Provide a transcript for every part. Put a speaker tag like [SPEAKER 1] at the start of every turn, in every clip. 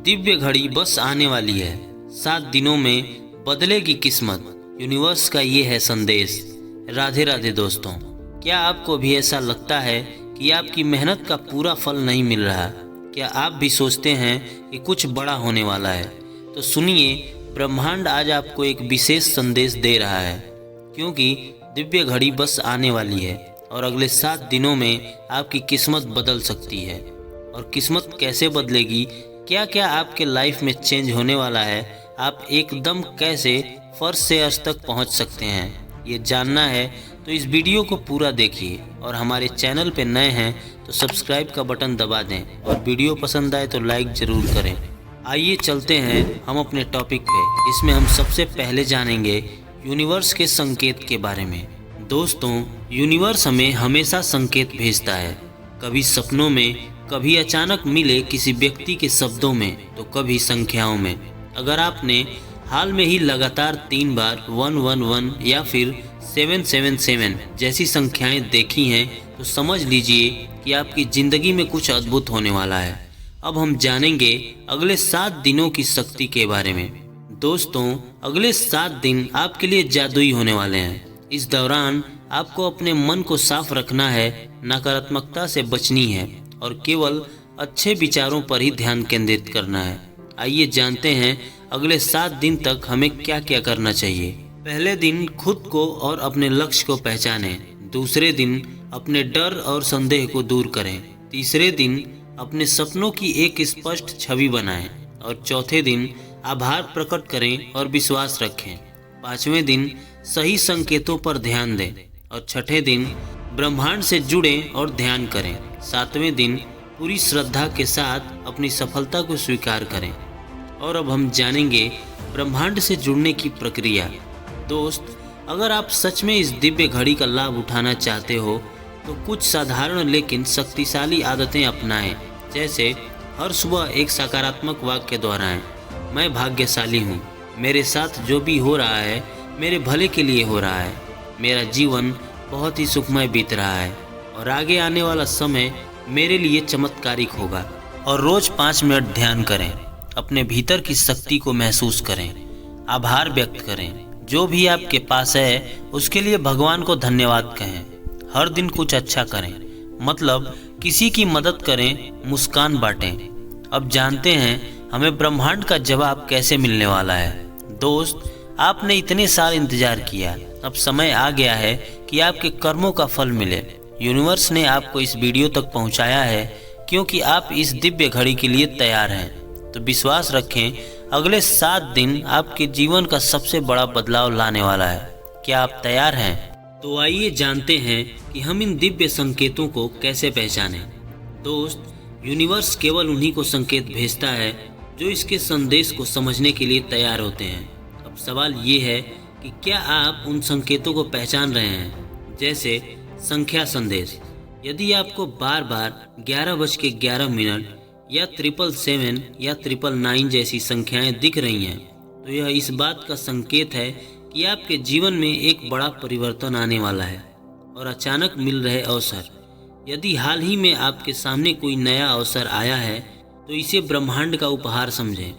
[SPEAKER 1] दिव्य घड़ी बस आने वाली है। 7 दिनों में बदलेगी किस्मत। यूनिवर्स का ये है संदेश। राधे राधे दोस्तों। क्या आपको भी ऐसा लगता है कि आपकी मेहनत का पूरा फल नहीं मिल रहा? क्या आप भी सोचते हैं कि कुछ बड़ा होने वाला है? तो सुनिए, ब्रह्मांड आज आपको एक विशेष संदेश दे रहा है, क्योंकि दिव्य घड़ी बस आने वाली है और अगले 7 दिनों में आपकी किस्मत बदल सकती है। और किस्मत कैसे बदलेगी, क्या क्या आपके लाइफ में चेंज होने वाला है, आप एकदम कैसे फर्श से अर्श तक पहुंच सकते हैं, ये जानना है तो इस वीडियो को पूरा देखिए। और हमारे चैनल पे नए हैं तो सब्सक्राइब का बटन दबा दें और वीडियो पसंद आए तो लाइक ज़रूर करें। आइए चलते हैं हम अपने टॉपिक पे। इसमें हम सबसे पहले जानेंगे यूनिवर्स के संकेत के बारे में। दोस्तों, यूनिवर्स हमें हमेशा संकेत भेजता है, कभी सपनों में, कभी अचानक मिले किसी व्यक्ति के शब्दों में, तो कभी संख्याओं में। अगर आपने हाल में ही लगातार 3 बार 111 या फिर 777 जैसी संख्याएं देखी हैं तो समझ लीजिए कि आपकी ज़िंदगी में कुछ अद्भुत होने वाला है। अब हम जानेंगे अगले 7 दिनों की शक्ति के बारे में। दोस्तों, अगले 7 दिन आपके लिए जादुई होने वाले हैं। इस दौरान आपको अपने मन को साफ रखना है, नकारात्मकता से बचनी है और केवल अच्छे विचारों पर ही ध्यान केंद्रित करना है। आइए जानते हैं अगले 7 दिन तक हमें क्या क्या करना चाहिए। पहले दिन खुद को और अपने लक्ष्य को पहचानें। दूसरे दिन अपने डर और संदेह को दूर करें। तीसरे दिन अपने सपनों की एक स्पष्ट छवि बनाएं और चौथे दिन आभार प्रकट करें और विश्वास रखें। 5वें दिन सही संकेतों पर ध्यान दें और 6ठे दिन ब्रह्मांड से जुड़ें और ध्यान करें। 7वें दिन पूरी श्रद्धा के साथ अपनी सफलता को स्वीकार करें। और अब हम जानेंगे ब्रह्मांड से जुड़ने की प्रक्रिया। दोस्त, अगर आप सच में इस दिव्य घड़ी का लाभ उठाना चाहते हो तो कुछ साधारण लेकिन शक्तिशाली आदतें अपनाएं। जैसे हर सुबह एक सकारात्मक वाक्य दोहराएं। मैं भाग्यशाली हूँ, मेरे साथ जो भी हो रहा है मेरे भले के लिए हो रहा है, मेरा जीवन बहुत ही सुखमय बीत रहा है और आगे आने वाला समय मेरे लिए चमत्कारिक होगा। और रोज 5 मिनट ध्यान करें, अपने भीतर की शक्ति को महसूस करें, आभार व्यक्त करें, जो भी आपके पास है उसके लिए भगवान को धन्यवाद कहें। हर दिन कुछ अच्छा करें, मतलब किसी की मदद करें, मुस्कान बांटें। अब जानते हैं हमें ब्रह्मांड का जवाब कैसे मिलने वाला है। दोस्त, आपने इतने साल इंतजार किया, अब समय आ गया है कि आपके कर्मों का फल मिले। यूनिवर्स ने आपको इस वीडियो तक पहुंचाया है क्योंकि आप इस दिव्य घड़ी के लिए तैयार हैं। तो विश्वास रखें, अगले 7 दिन आपके जीवन का सबसे बड़ा बदलाव लाने वाला है। क्या आप तैयार हैं? तो आइए जानते हैं कि हम इन दिव्य संकेतों को कैसे पहचानें। दोस्त, यूनिवर्स केवल उन्हीं को संकेत भेजता है जो इसके संदेश को समझने के लिए तैयार होते हैं। अब सवाल ये है कि क्या आप उन संकेतों को पहचान रहे हैं? जैसे संख्या संदेश। यदि आपको बार बार 11:11 या 777 या 999 जैसी संख्याएं दिख रही हैं तो यह इस बात का संकेत है कि आपके जीवन में एक बड़ा परिवर्तन आने वाला है और अचानक मिल रहे अवसर। यदि हाल ही में आपके सामने कोई नया अवसर आया है तो इसे ब्रह्मांड का उपहार समझें।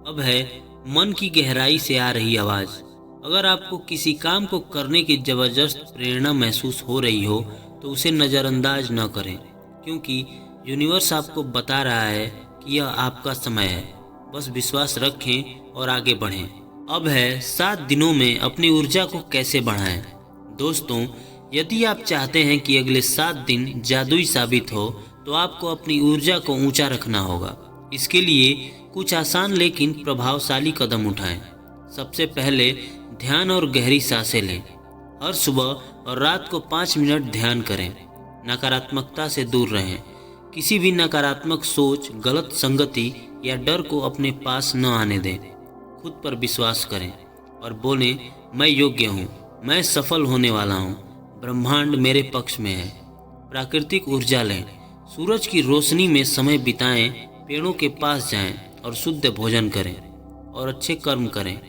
[SPEAKER 1] अब है मन की गहराई से आ रही आवाज़। अगर आपको किसी काम को करने की ज़बरदस्त प्रेरणा महसूस हो रही हो तो उसे नज़रअंदाज न करें, क्योंकि यूनिवर्स आपको बता रहा है कि यह आपका समय है। बस विश्वास रखें और आगे बढ़ें। अब है 7 दिनों में अपनी ऊर्जा को कैसे बढ़ाएं। दोस्तों, यदि आप चाहते हैं कि अगले 7 दिन जादुई साबित हो तो आपको अपनी ऊर्जा को ऊंचा रखना होगा। इसके लिए कुछ आसान लेकिन प्रभावशाली कदम उठाएं। सबसे पहले ध्यान और गहरी सांसें लें। हर सुबह और रात को 5 मिनट ध्यान करें। नकारात्मकता से दूर रहें। किसी भी नकारात्मक सोच, गलत संगति या डर को अपने पास न आने दें। खुद पर विश्वास करें और बोलें, मैं योग्य हूँ, मैं सफल होने वाला हूँ, ब्रह्मांड मेरे पक्ष में है। प्राकृतिक ऊर्जा लें। सूरज की रोशनी में समय बिताएं, पेड़ों के पास जाएं और शुद्ध भोजन करें और अच्छे कर्म करें।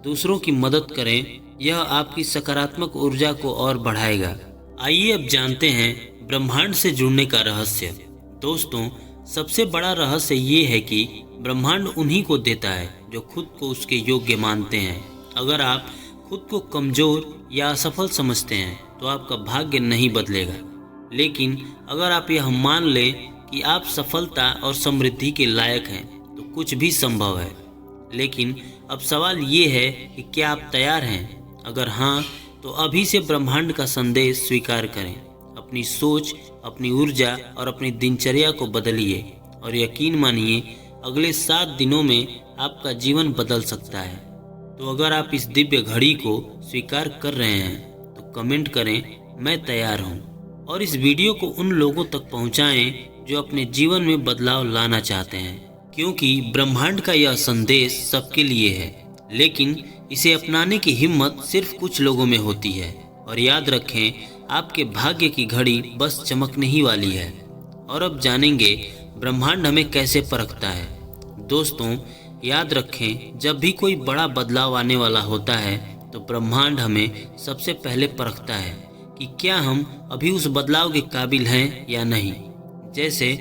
[SPEAKER 1] दूसरों की मदद करें, यह आपकी सकारात्मक ऊर्जा को और बढ़ाएगा। आइए अब जानते हैं ब्रह्मांड से जुड़ने का रहस्य। दोस्तों, सबसे बड़ा रहस्य ये है कि ब्रह्मांड उन्हीं को देता है जो खुद को उसके योग्य मानते हैं। अगर आप खुद को कमज़ोर या असफल समझते हैं तो आपका भाग्य नहीं बदलेगा। लेकिन अगर आप यह मान लें कि आप सफलता और समृद्धि के लायक हैं तो कुछ भी संभव है। लेकिन अब सवाल ये है कि क्या आप तैयार हैं? अगर हाँ, तो अभी से ब्रह्मांड का संदेश स्वीकार करें। अपनी सोच, अपनी ऊर्जा और अपनी दिनचर्या को बदलिए और यकीन मानिए अगले 7 दिनों में आपका जीवन बदल सकता है। तो अगर आप इस दिव्य घड़ी को स्वीकार कर रहे हैं तो कमेंट करें, मैं तैयार हूँ। और इस वीडियो को उन लोगों तक पहुँचाएं जो अपने जीवन में बदलाव लाना चाहते हैं, क्योंकि ब्रह्मांड का यह संदेश सबके लिए है, लेकिन इसे अपनाने की हिम्मत सिर्फ कुछ लोगों में होती है। और याद रखें, आपके भाग्य की घड़ी बस चमकने ही वाली है। और अब जानेंगे ब्रह्मांड हमें कैसे परखता है। दोस्तों, याद रखें, जब भी कोई बड़ा बदलाव आने वाला होता है तो ब्रह्मांड हमें सबसे पहले परखता है कि क्या हम अभी उस बदलाव के काबिल हैं या नहीं। जैसे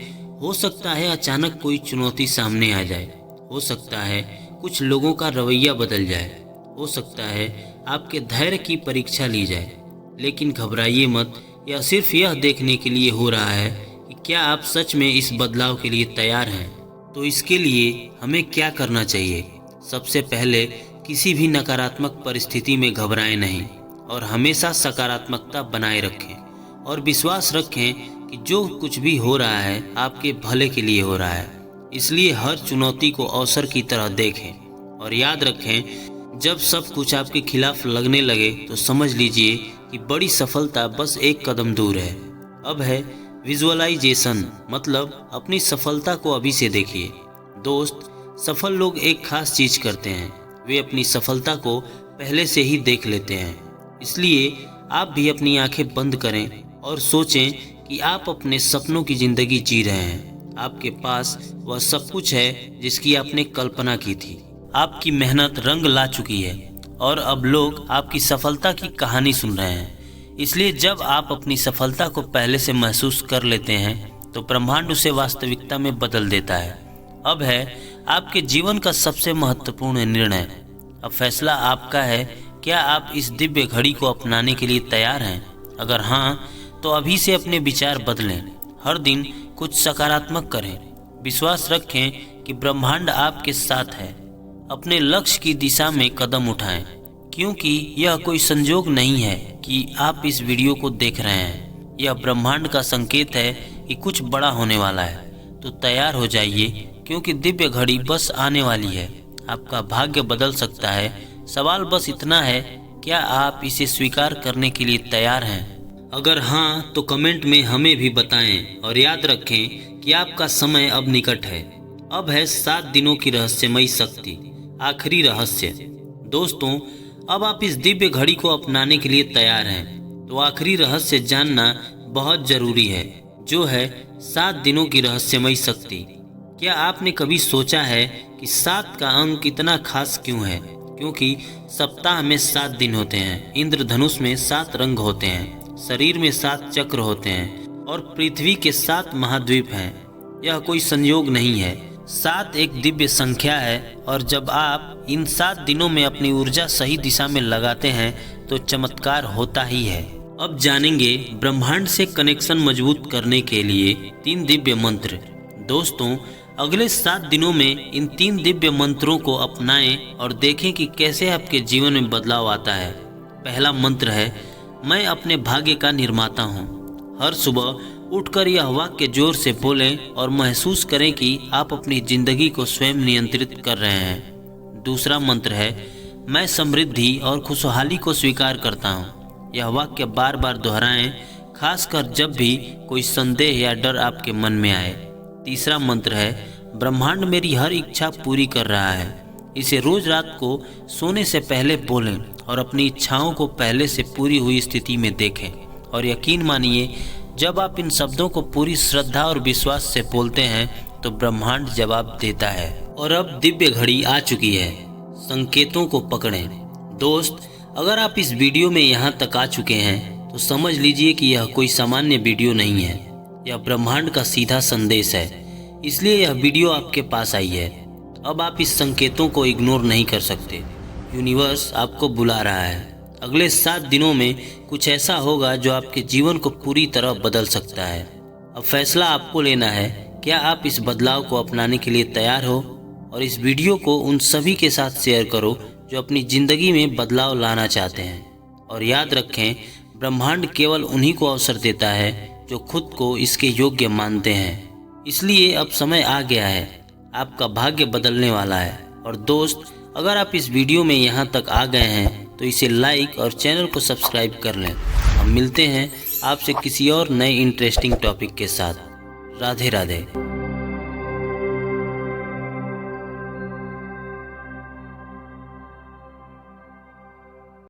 [SPEAKER 1] हो सकता है अचानक कोई चुनौती सामने आ जाए, हो सकता है कुछ लोगों का रवैया बदल जाए, हो सकता है आपके धैर्य की परीक्षा ली जाए। लेकिन घबराइए मत, यह सिर्फ यह देखने के लिए हो रहा है कि क्या आप सच में इस बदलाव के लिए तैयार हैं। तो इसके लिए हमें क्या करना चाहिए? सबसे पहले किसी भी नकारात्मक परिस्थिति में घबराएं नहीं और हमेशा सकारात्मकता बनाए रखें और विश्वास रखें कि जो कुछ भी हो रहा है आपके भले के लिए हो रहा है। इसलिए हर चुनौती को अवसर की तरह देखें और याद रखें, जब सब कुछ आपके खिलाफ लगने लगे तो समझ लीजिए कि बड़ी सफलता बस एक कदम दूर है। अब है विजुअलाइजेशन, मतलब अपनी सफलता को अभी से देखिए। दोस्त, सफल लोग एक खास चीज करते हैं, वे अपनी सफलता को पहले से ही देख लेते हैं। इसलिए आप भी अपनी आंखें बंद करें और सोचें कि आप अपने सपनों की जिंदगी जी रहे हैं। आपके पास वह सब कुछ है जिसकी आपने कल्पना की थी। आपकी मेहनत रंग ला चुकी है और अब लोग आपकी सफलता की कहानी सुन रहे हैं। इसलिए जब आप अपनी सफलता को पहले से महसूस कर लेते हैं तो ब्रह्मांड उसे वास्तविकता में बदल देता है। अब है आपके जीवन का सबसे महत्वपूर्ण निर्णय। अब फैसला आपका है, क्या आप इस दिव्य घड़ी को अपनाने के लिए तैयार हैं? अगर हाँ, तो अभी से अपने विचार बदलें, हर दिन कुछ सकारात्मक करें, विश्वास रखें कि ब्रह्मांड आपके साथ है। अपने लक्ष्य की दिशा में कदम उठाएं, क्योंकि यह कोई संजोग नहीं है कि आप इस वीडियो को देख रहे हैं। यह ब्रह्मांड का संकेत है कि कुछ बड़ा होने वाला है। तो तैयार हो जाइए, क्योंकि दिव्य घड़ी बस आने वाली है। आपका भाग्य बदल सकता है। सवाल बस इतना है, क्या आप इसे स्वीकार करने के लिए तैयार हैं? अगर हाँ, तो कमेंट में हमें भी बताएं और याद रखें कि आपका समय अब निकट है। अब है 7 दिनों की रहस्यमयी शक्ति, आखिरी रहस्य। दोस्तों, अब आप इस दिव्य घड़ी को अपनाने के लिए तैयार हैं, तो आखिरी रहस्य जानना बहुत जरूरी है, जो है 7 दिनों की रहस्यमयी शक्ति। क्या आपने कभी सोचा है कि 7 का अंक इतना खास क्यों है? क्योंकि सप्ताह में 7 दिन होते हैं, इंद्रधनुष में 7 रंग होते हैं, शरीर में 7 चक्र होते हैं और पृथ्वी के 7 महाद्वीप हैं। यह कोई संयोग नहीं है, 7 एक दिव्य संख्या है और जब आप इन 7 दिनों में अपनी ऊर्जा सही दिशा में लगाते हैं तो चमत्कार होता ही है। अब जानेंगे ब्रह्मांड से कनेक्शन मजबूत करने के लिए 3 दिव्य मंत्र। दोस्तों, अगले 7 दिनों में इन 3 दिव्य मंत्रों को अपनाएं और देखें कि कैसे आपके जीवन में बदलाव आता है। पहला मंत्र है, मैं अपने भाग्य का निर्माता हूँ। हर सुबह उठकर यह वाक्य जोर से बोलें और महसूस करें कि आप अपनी जिंदगी को स्वयं नियंत्रित कर रहे हैं। दूसरा मंत्र है, मैं समृद्धि और खुशहाली को स्वीकार करता हूँ। यह वाक्य बार बार दोहराएं, खासकर जब भी कोई संदेह या डर आपके मन में आए। तीसरा मंत्र है, ब्रह्मांड मेरी हर इच्छा पूरी कर रहा है। इसे रोज रात को सोने से पहले बोलें और अपनी इच्छाओं को पहले से पूरी हुई स्थिति में देखें। और यकीन मानिए, जब आप इन शब्दों को पूरी श्रद्धा और विश्वास से बोलते हैं तो ब्रह्मांड जवाब देता है। और अब दिव्य घड़ी आ चुकी है, संकेतों को पकड़ें। दोस्त, अगर आप इस वीडियो में यहाँ तक आ चुके हैं तो समझ लीजिए कि यह कोई सामान्य वीडियो नहीं है, यह ब्रह्मांड का सीधा संदेश है। इसलिए यह वीडियो आपके पास आई है। अब आप इस संकेतों को इग्नोर नहीं कर सकते। यूनिवर्स आपको बुला रहा है। अगले 7 दिनों में कुछ ऐसा होगा जो आपके जीवन को पूरी तरह बदल सकता है। अब फैसला आपको लेना है, क्या आप इस बदलाव को अपनाने के लिए तैयार हो? और इस वीडियो को उन सभी के साथ शेयर करो जो अपनी ज़िंदगी में बदलाव लाना चाहते हैं। और याद रखें, ब्रह्मांड केवल उन्हीं को अवसर देता है जो खुद को इसके योग्य मानते हैं। इसलिए अब समय आ गया है, आपका भाग्य बदलने वाला है। और दोस्त, अगर आप इस वीडियो में यहाँ तक आ गए हैं तो इसे लाइक और चैनल को सब्सक्राइब कर लें। हम मिलते हैं आपसे किसी और नए इंटरेस्टिंग टॉपिक के साथ। राधे राधे।